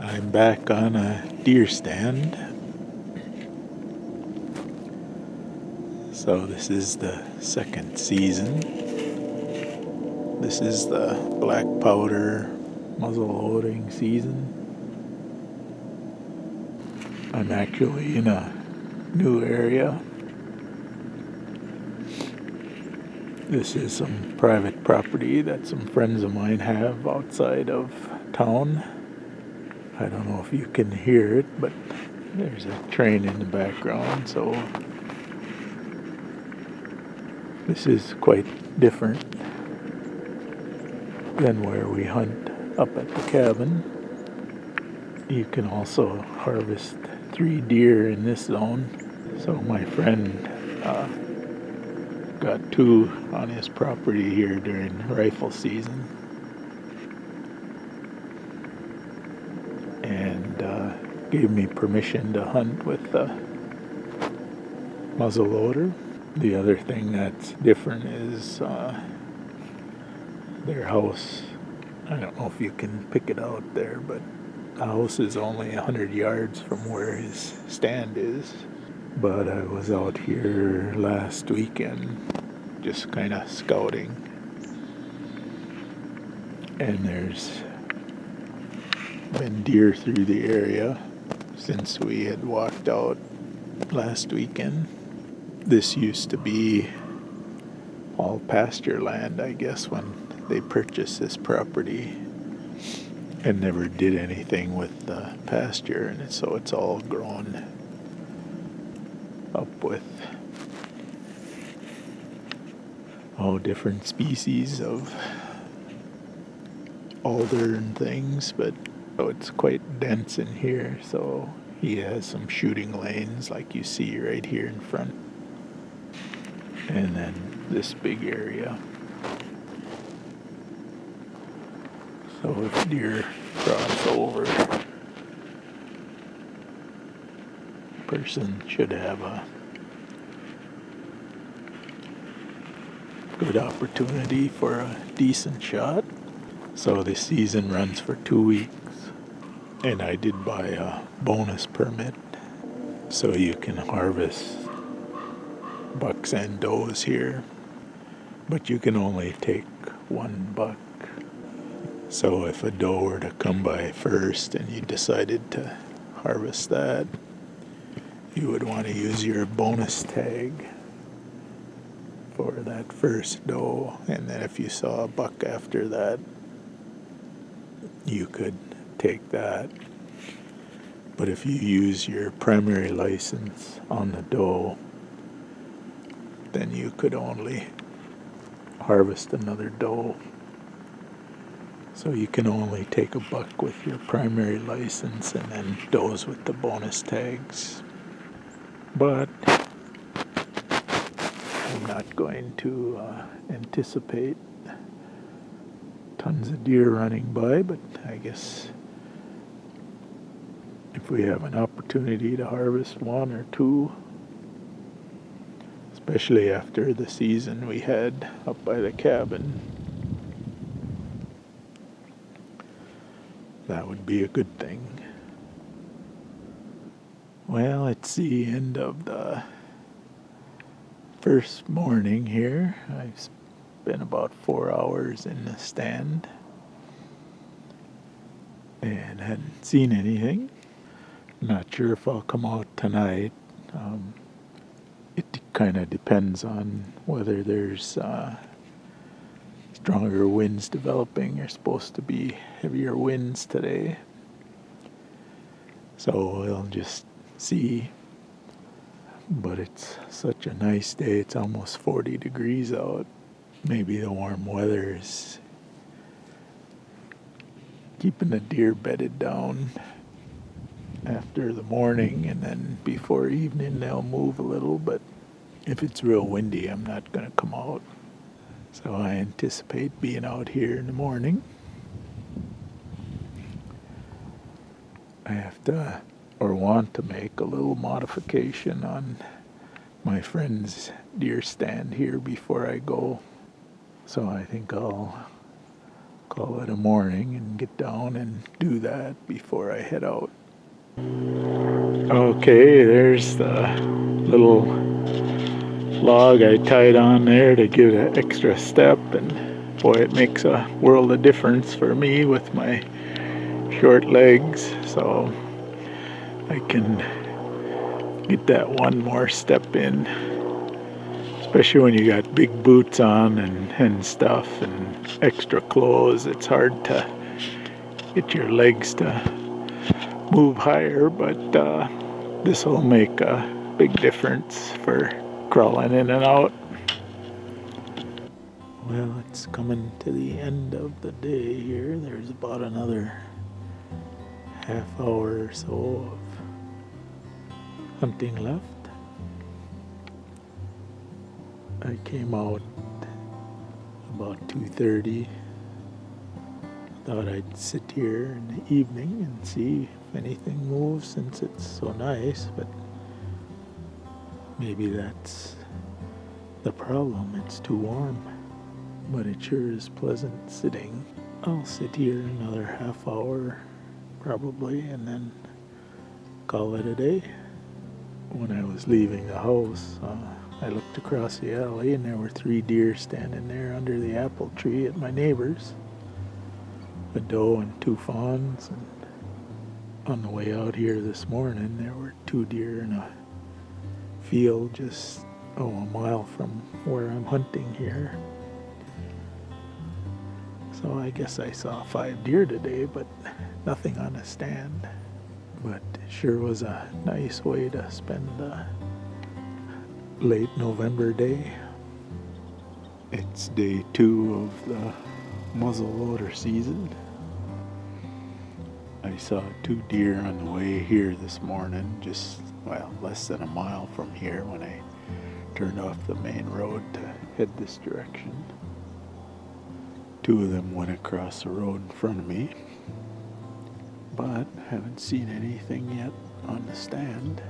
I'm back on a deer stand. So this is the second season. This is the black powder muzzle loading season. I'm actually in a new area. This is some private property that some friends of mine have outside of town. I don't know if you can hear it, but there's a train in the background, so this is quite different than where we hunt up at the cabin. You can also harvest 3 deer in this zone. So my friend got 2 on his property here during rifle season. And gave me permission to hunt with the muzzleloader. The other thing that's different is their house. I don't know if you can pick it out there, but the house is only 100 yards from where his stand is. But I was out here last weekend just kind of scouting. And there's been deer through the area since we had walked out last weekend. This used to be all pasture land, I guess, when they purchased this property and never did anything with the pasture, and so it's all grown up with all different species of alder and things, but it's quite dense in here, so he has some shooting lanes like you see right here in front, and then this big area. So if deer cross over, person should have a good opportunity for a decent shot. So this season runs for 2 weeks, and I did buy a bonus permit so you can harvest bucks and does here, but you can only take 1 buck. So if a doe were to come by first and you decided to harvest that, you would want to use your bonus tag for that first doe, and then if you saw a buck after that, you could take that. But if you use your primary license on the doe, then you could only harvest another doe. So you can only take a buck with your primary license and then does with the bonus tags. But I'm not going to anticipate tons of deer running by, but I guess if we have an opportunity to harvest 1 or 2, especially after the season we had up by the cabin, that would be a good thing. Well, it's the end of the first morning here. I've spent about 4 hours in the stand and hadn't seen anything. Not sure if I'll come out tonight. It kind of depends on whether there's stronger winds developing. There's supposed to be heavier winds today, so we'll just see. But it's such a nice day. It's almost 40 degrees out. Maybe the warm weather is keeping the deer bedded down after the morning, and then before evening they'll move a little. But if it's real windy, I'm not going to come out. So I anticipate being out here in the morning. I have to, or want to, make a little modification on my friend's deer stand here before I go. So I think I'll call it a morning and get down and do that before I head out. Okay, there's the little log I tied on there to give it an extra step, and boy, it makes a world of difference for me with my short legs, so I can get that one more step in, especially when you got big boots on and stuff and extra clothes. It's hard to get your legs to move higher, but this will make a big difference for crawling in and out. Well, it's coming to the end of the day here. There's about another half hour or so of hunting left. I came out about 2:30. Thought I'd sit here in the evening and see if anything moves since it's so nice, but maybe that's the problem. It's too warm, but it sure is pleasant sitting. I'll sit here another half hour probably and then call it a day. When I was leaving the house, I looked across the alley and there were 3 deer standing there under the apple tree at my neighbor's. A doe and 2 fawns, and on the way out here this morning there were 2 deer in a field just a mile from where I'm hunting here. So I guess I saw 5 deer today, but nothing on a stand. But it sure was a nice way to spend a late November day. It's day 2 of the muzzleloader season. I saw 2 deer on the way here this morning, just less than a mile from here when I turned off the main road to head this direction. 2 of them went across the road in front of me, but haven't seen anything yet on the stand.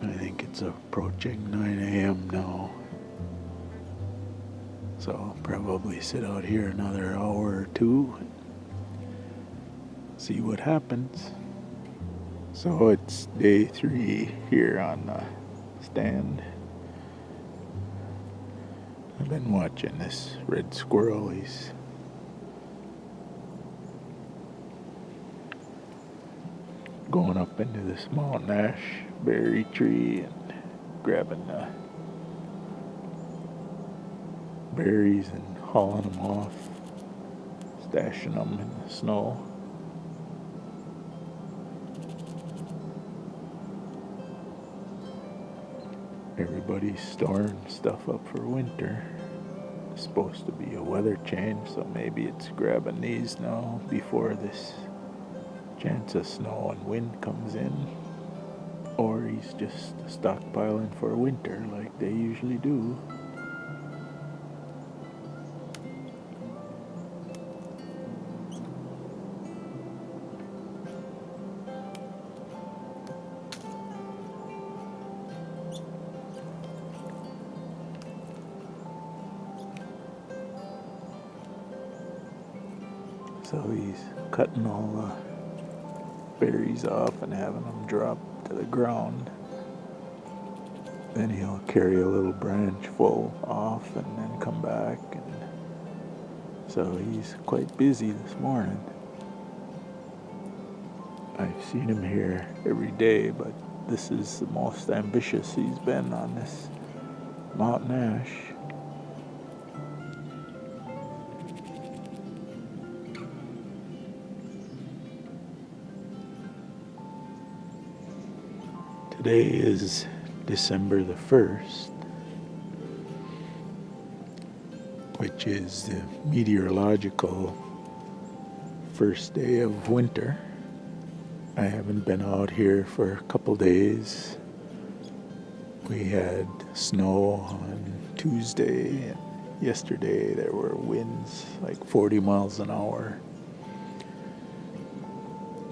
I think it's approaching 9 a.m. now. So I'll probably sit out here another hour or 2 and see what happens. So it's day 3 here on the stand. I've been watching this red squirrel. He's going up into this mountain ash berry tree and grabbing the berries and hauling them off, stashing them in the snow. Everybody's storing stuff up for winter. It's supposed to be a weather change, so maybe it's grabbing these now before this chance of snow and wind comes in. Or he's just stockpiling for winter like they usually do. So he's cutting all the berries off and having them drop to the ground. Then he'll carry a little branch full off and then come back. And so he's quite busy this morning. I've seen him here every day, but this is the most ambitious he's been on this mountain ash. Today is December the 1st, which is the meteorological first day of winter. I haven't been out here for a couple days. We had snow on Tuesday, and yesterday there were winds like 40 miles an hour.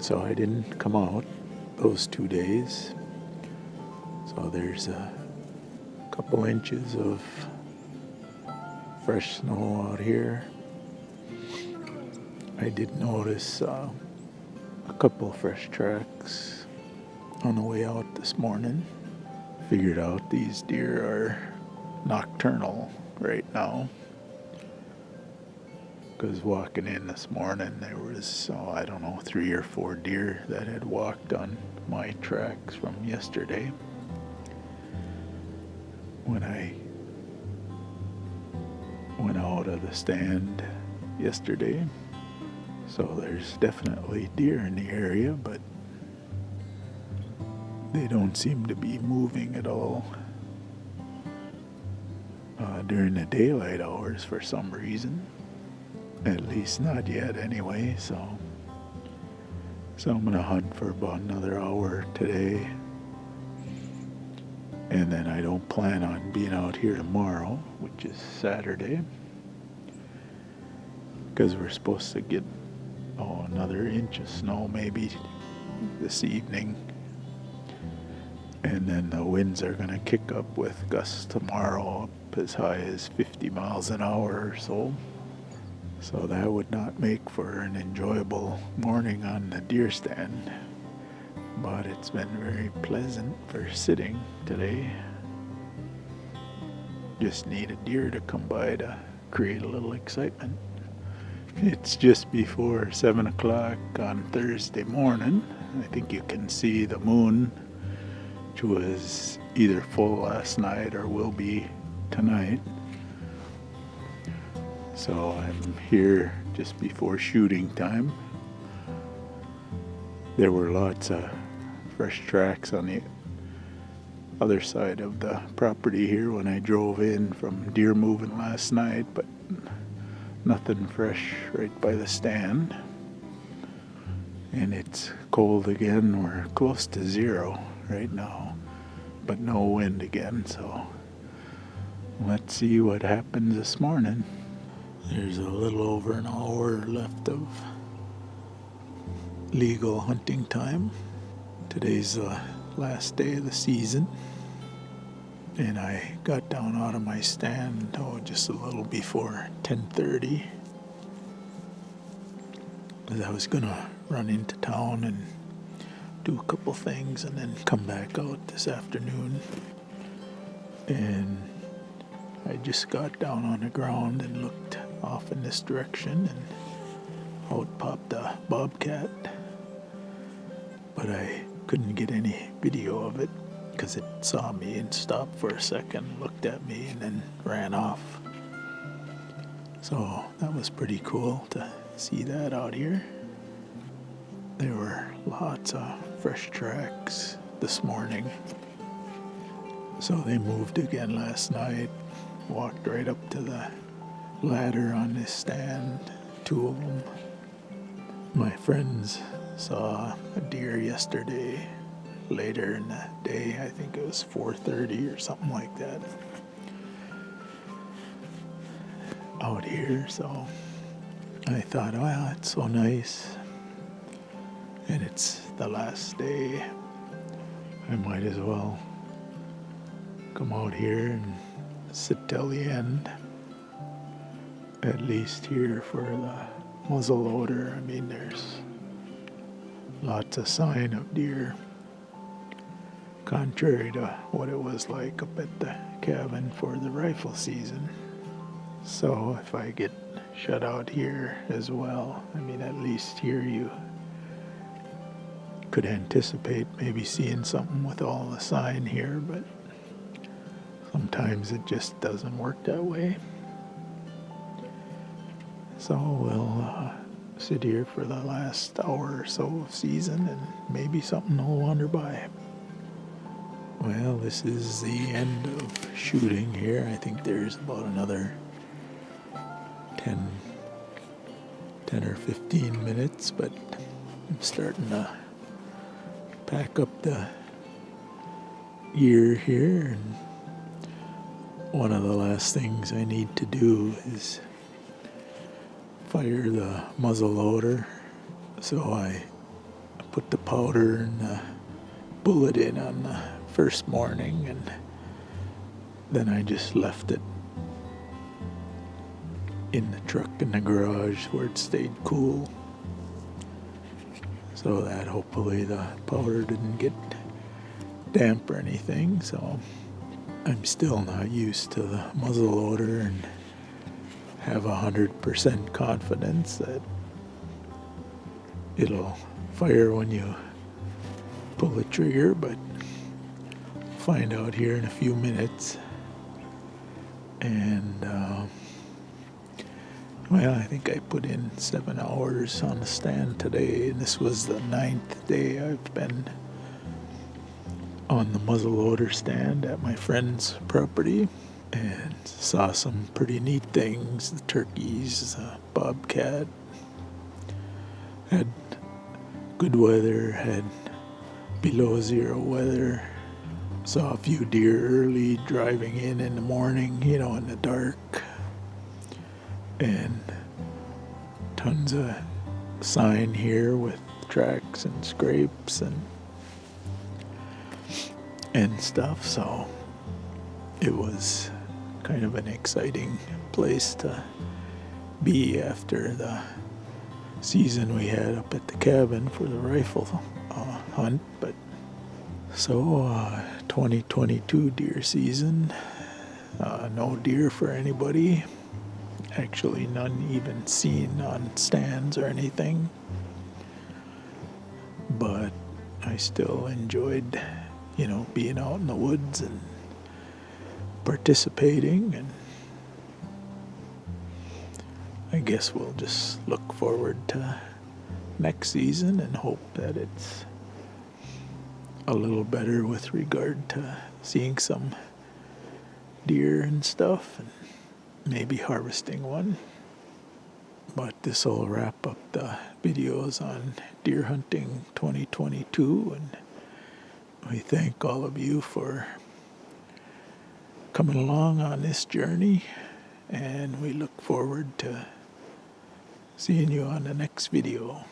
So I didn't come out those 2 days. So there's a couple inches of fresh snow out here. I did notice a couple fresh tracks on the way out this morning. Figured out these deer are nocturnal right now. Because walking in this morning, there was, I don't know, 3 or 4 deer that had walked on my tracks from yesterday. When I went out of the stand yesterday. So there's definitely deer in the area, but they don't seem to be moving at all during the daylight hours for some reason. At least not yet anyway, so I'm gonna hunt for about another hour today. And then I don't plan on being out here tomorrow, which is Saturday, because we're supposed to get another inch of snow maybe this evening. And then the winds are gonna kick up with gusts tomorrow up as high as 50 miles an hour or so. So that would not make for an enjoyable morning on the deer stand. But it's been very pleasant for sitting today. Just need a deer to come by to create a little excitement. It's just before 7 o'clock on Thursday morning. I think you can see the moon, which was either full last night or will be tonight. So I'm here just before shooting time. There were lots of fresh tracks on the other side of the property here when I drove in from deer moving last night, but nothing fresh right by the stand. And it's cold again. We're close to 0 right now, but no wind again, so let's see what happens this morning. There's a little over an hour left of legal hunting time. Today's the last day of the season, and I got down out of my stand just a little before 10:30, because I was gonna run into town and do a couple things and then come back out this afternoon. And I just got down on the ground and looked off in this direction, and out popped a bobcat. But I couldn't get any video of it because it saw me and stopped for a second, looked at me, and then ran off. So that was pretty cool to see that out here. There were lots of fresh tracks this morning. So they moved again last night. Walked right up to the ladder on this stand, 2 of them. My friends saw a deer yesterday, later in the day. I think it was 4:30 or something like that, out here. So I thought, well, it's so nice, and it's the last day. I might as well come out here and sit till the end, at least here for the muzzleloader. I mean, there's lots of sign of deer, contrary to what it was like up at the cabin for the rifle season. So if I get shut out here as well, I mean, at least here you could anticipate maybe seeing something with all the sign here, but sometimes it just doesn't work that way. So we'll sit here for the last hour or so of season, and maybe something will wander by. Well, this is the end of shooting here. I think there's about another 10 or 15 minutes, but I'm starting to pack up the gear here, and one of the last things I need to do is fire the muzzleloader. So I put the powder and the bullet in on the first morning, and then I just left it in the truck in the garage where it stayed cool, so that hopefully the powder didn't get damp or anything. So I'm still not used to the muzzleloader and have 100% confidence that it'll fire when you pull the trigger, but find out here in a few minutes. And well, I think I put in 7 hours on the stand today, and this was the 9th day I've been on the muzzleloader stand at my friend's property, and saw some pretty neat things. The turkeys, the bobcat, had good weather, had below zero weather. Saw a few deer early driving in the morning, in the dark, and tons of sign here with tracks and scrapes and stuff. So it was kind of an exciting place to be after the season we had up at the cabin for the rifle hunt. But so 2022 deer season, no deer for anybody, actually none even seen on stands or anything, but I still enjoyed being out in the woods and participating. And I guess we'll just look forward to next season and hope that it's a little better with regard to seeing some deer and stuff, and maybe harvesting one. But this will wrap up the videos on deer hunting 2022, and we thank all of you for coming along on this journey, and we look forward to seeing you on the next video.